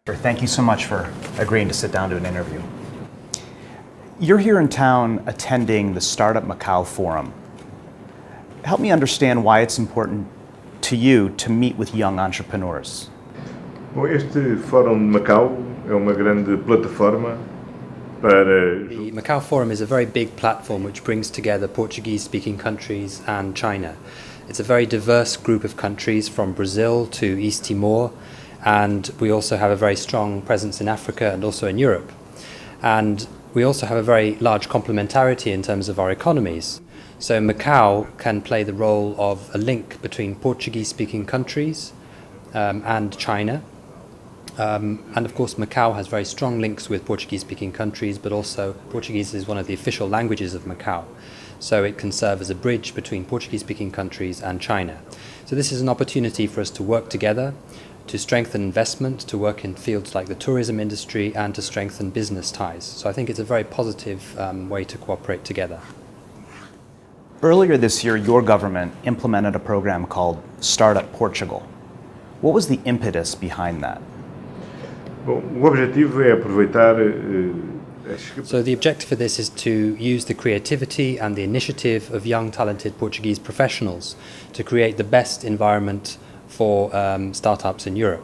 Thank you so much for agreeing to sit down to an interview. You're here in town attending the Startup Macau Forum. Help me understand why it's important to you to meet with young entrepreneurs. Bom, este Fórum de Macau é uma grande plataforma para... The Macau Forum is a very big platform which brings together Portuguese-speaking countries and China. It's a very diverse group of countries from Brazil to East Timor, and we also have a very strong presence in Africa and also in Europe. And we also have a very large complementarity in terms of our economies. So Macau can play the role of a link between Portuguese-speaking countries and China. And of course Macau has very strong links with Portuguese-speaking countries, but also Portuguese is one of the official languages of Macau. So it can serve as a bridge between Portuguese-speaking countries and China. So this is an opportunity for us to work together, to strengthen investment, to work in fields like the tourism industry, and to strengthen business ties. So I think it's a very positive way to cooperate together. Earlier this year, your government implemented a program called Startup Portugal. What was the impetus behind that? Bom, o objetivo é aproveitar So the objective for this is to use the creativity and the initiative of young talented Portuguese professionals to create the best environment for startups in Europe.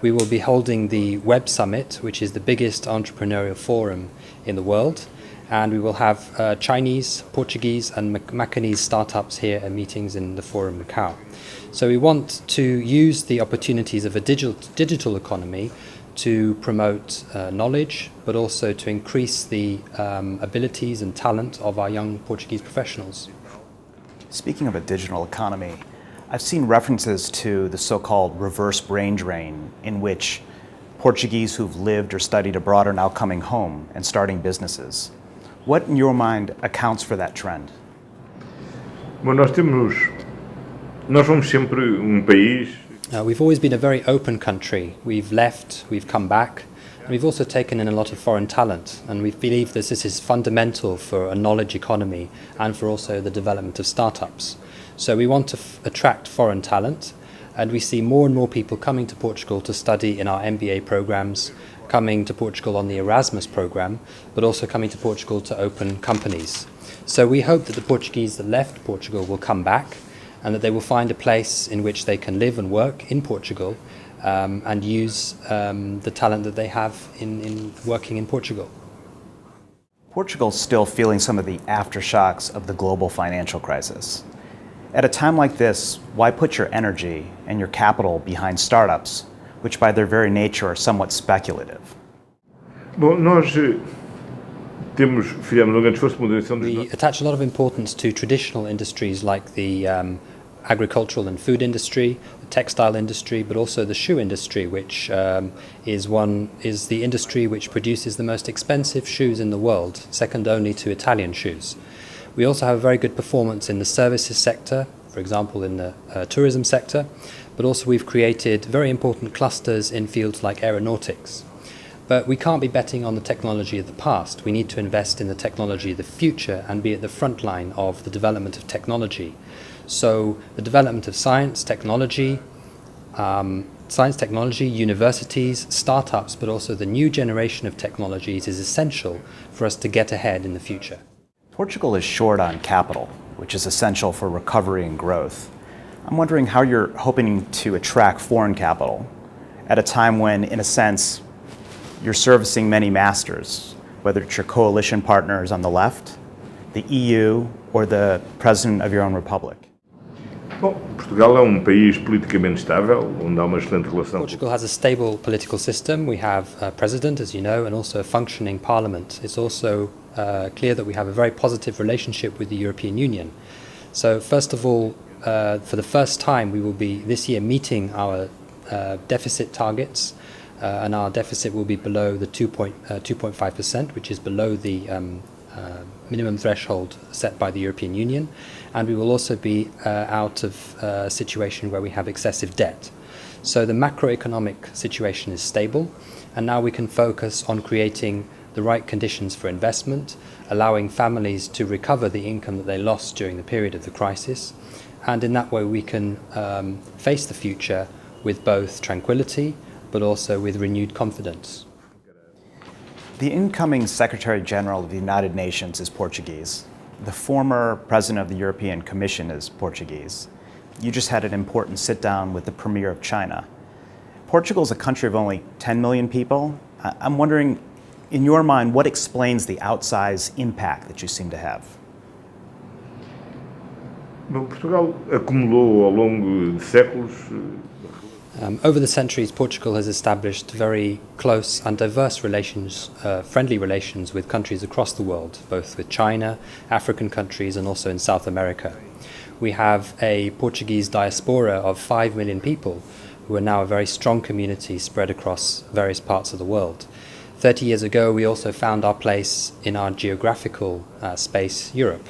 We will be holding the Web Summit, which is the biggest entrepreneurial forum in the world, and we will have Chinese, Portuguese and Macanese startups here at meetings in the Forum Macau. So we want to use the opportunities of a digital economy to promote knowledge, but also to increase the abilities and talent of our young Portuguese professionals. Speaking of a digital economy, I've seen references to the so-called reverse brain drain, in which Portuguese who've lived or studied abroad are now coming home and starting businesses. What, in your mind, accounts for that trend? Bom, nós somos sempre país. We've always been a very open country. We've left, we've come back, and we've also taken in a lot of foreign talent. And we believe that this is fundamental for a knowledge economy and for also the development of startups. So we want to attract foreign talent, and we see more and more people coming to Portugal to study in our MBA programs, coming to Portugal on the Erasmus program, but also coming to Portugal to open companies. So we hope that the Portuguese that left Portugal will come back, and that they will find a place in which they can live and work in Portugal and use the talent that they have in working in Portugal. Portugal's still feeling some of the aftershocks of the global financial crisis. At a time like this, why put your energy and your capital behind startups, which by their very nature are somewhat speculative? Bom, nós fizemos grande esforço de modernização dos We attach a lot of importance to traditional industries like the agricultural and food industry, the textile industry, but also the shoe industry, which is the industry which produces the most expensive shoes in the world, second only to Italian shoes. We also have a very good performance in the services sector, for example in the tourism sector, but also we've created very important clusters in fields like aeronautics. But we can't be betting on the technology of the past. We need to invest in the technology of the future and be at the front line of the development of technology. So the development of science, technology, universities, startups, but also the new generation of technologies is essential for us to get ahead in the future. Portugal is short on capital, which is essential for recovery and growth. I'm wondering how you're hoping to attract foreign capital at a time when, in a sense, you're servicing many masters, whether it's your coalition partners on the left, the EU, or the president of your own republic. Bom, Portugal é país politicamente estável, onde há uma excelente relação. Portugal has a stable political system. We have a president, as you know, and also a functioning parliament. It's also clear that we have a very positive relationship with the European Union. So first of all, for the first time, we will be this year meeting our deficit targets, and our deficit will be below the 2.5%, which is below the minimum threshold set by the European Union, and we will also be out of a situation where we have excessive debt. So the macroeconomic situation is stable, and now we can focus on creating the right conditions for investment, allowing families to recover the income that they lost during the period of the crisis, and in that way we can face the future with both tranquility but also with renewed confidence. The incoming Secretary General of the United Nations is Portuguese. The former President of the European Commission is Portuguese. You just had an important sit-down with the Premier of China. Portugal is a country of only 10 million people. I'm wondering, in your mind, what explains the outsized impact that you seem to have? Bom, Portugal acumulou ao longo de séculos. Over the centuries, Portugal has established very close and diverse relations, friendly relations with countries across the world, both with China, African countries, and also in South America. We have a Portuguese diaspora of 5 million people who are now a very strong community spread across various parts of the world. 30 years ago, we also found our place in our geographical space, Europe.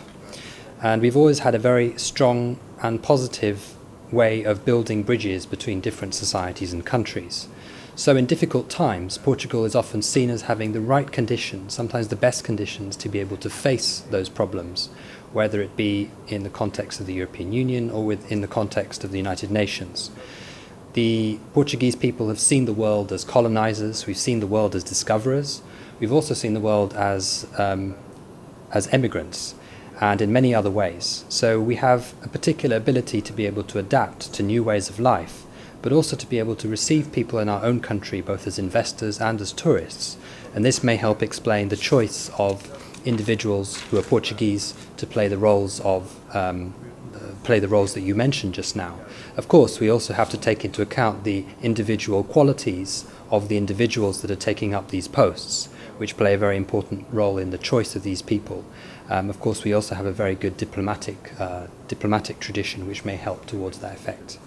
And we've always had a very strong and positive way of building bridges between different societies and countries. So in difficult times, Portugal is often seen as having the right conditions, sometimes the best conditions, to be able to face those problems, whether it be in the context of the European Union or within the context of the United Nations. The Portuguese people have seen the world as colonizers, we've seen the world as discoverers, we've also seen the world as emigrants, and in many other ways. So we have a particular ability to be able to adapt to new ways of life, but also to be able to receive people in our own country, both as investors and as tourists. And this may help explain the choice of individuals who are Portuguese to play the roles that you mentioned just now. Of course, we also have to take into account the individual qualities of the individuals that are taking up these posts, which play a very important role in the choice of these people. Of course, we also have a very good diplomatic tradition which may help towards that effect.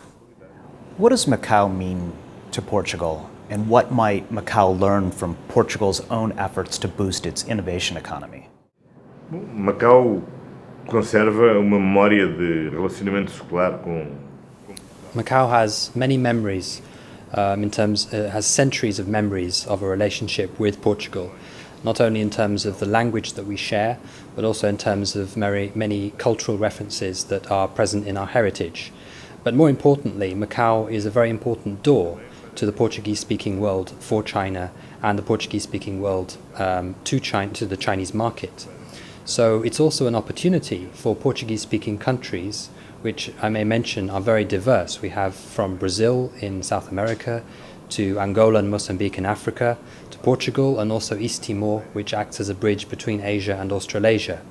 What does Macau mean to Portugal, and what might Macau learn from Portugal's own efforts to boost its innovation economy? Bom, Macau conserva uma memória de relacionamento escolar com Macau has many memories, has centuries of memories of a relationship with Portugal, not only in terms of the language that we share, but also in terms of many cultural references that are present in our heritage. But more importantly, Macau is a very important door to the Portuguese-speaking world for China and the Portuguese-speaking world to the Chinese market. So it's also an opportunity for Portuguese-speaking countries, which I may mention are very diverse. We have from Brazil in South America to Angola and Mozambique in Africa, to Portugal, and also East Timor, which acts as a bridge between Asia and Australasia,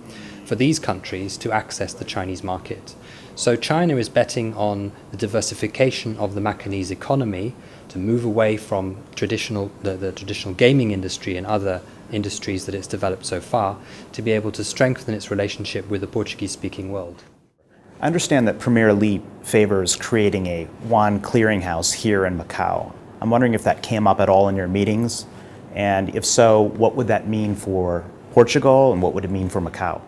for these countries to access the Chinese market. So China is betting on the diversification of the Macanese economy to move away from the traditional gaming industry and other industries that it's developed so far, to be able to strengthen its relationship with the Portuguese-speaking world. I understand that Premier Li favors creating a yuan clearinghouse here in Macau. I'm wondering if that came up at all in your meetings, and if so, what would that mean for Portugal and what would it mean for Macau?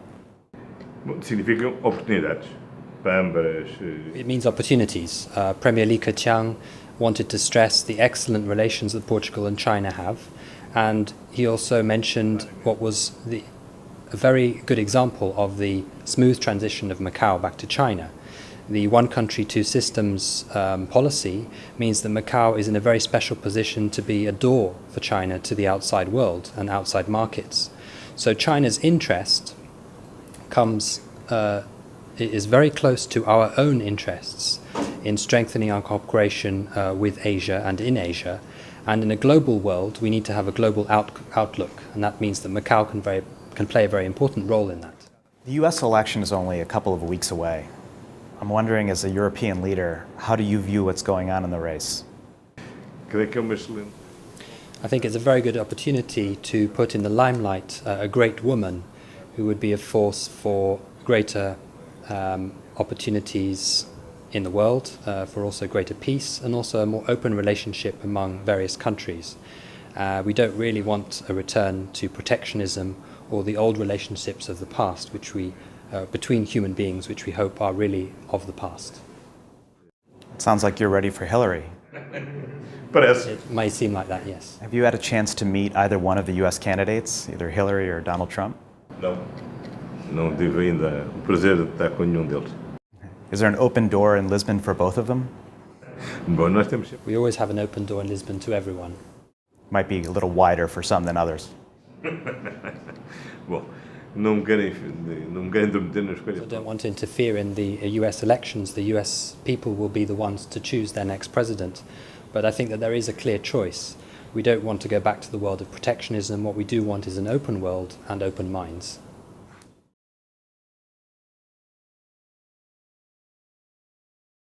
Bom, significam oportunidades para ambas. It means opportunities. Premier Li Keqiang wanted to stress the excellent relations that Portugal and China have, and he also mentioned what was a very good example of the smooth transition of Macau back to China. The one country, two systems policy means that Macau is in a very special position to be a door for China to the outside world and outside markets. So China's interest is very close to our own interests in strengthening our cooperation with Asia and in Asia. And in a global world, we need to have a global outlook, and that means that Macau can play a very important role in that. The US election is only a couple of weeks away. I'm wondering, as a European leader, how do you view what's going on in the race? Creio que é uma excelente. I think it's a very good opportunity to put in the limelight a great woman who would be a force for greater opportunities in the world, for also greater peace and also a more open relationship among various countries. We don't really want a return to protectionism or the old relationships of the past, which between human beings, which we hope are really of the past. It sounds like you're ready for Hillary. Parece. It may seem like that, yes. Have you had a chance to meet either one of the US candidates, either Hillary or Donald Trump? Não tive ainda o prazer de estar com nenhum deles. Is there an open door in Lisbon for both of them? Bom, nós temos sempre. We always have an open door in Lisbon to everyone. Might be a little wider for some than others. Bom, não me querem intrometer nas I coisas. don't want to interfere in the US elections. The US people will be the ones to choose their next president. But I think that there is a clear choice. We don't want to go back to the world of protectionism. What we do want is an open world and open minds.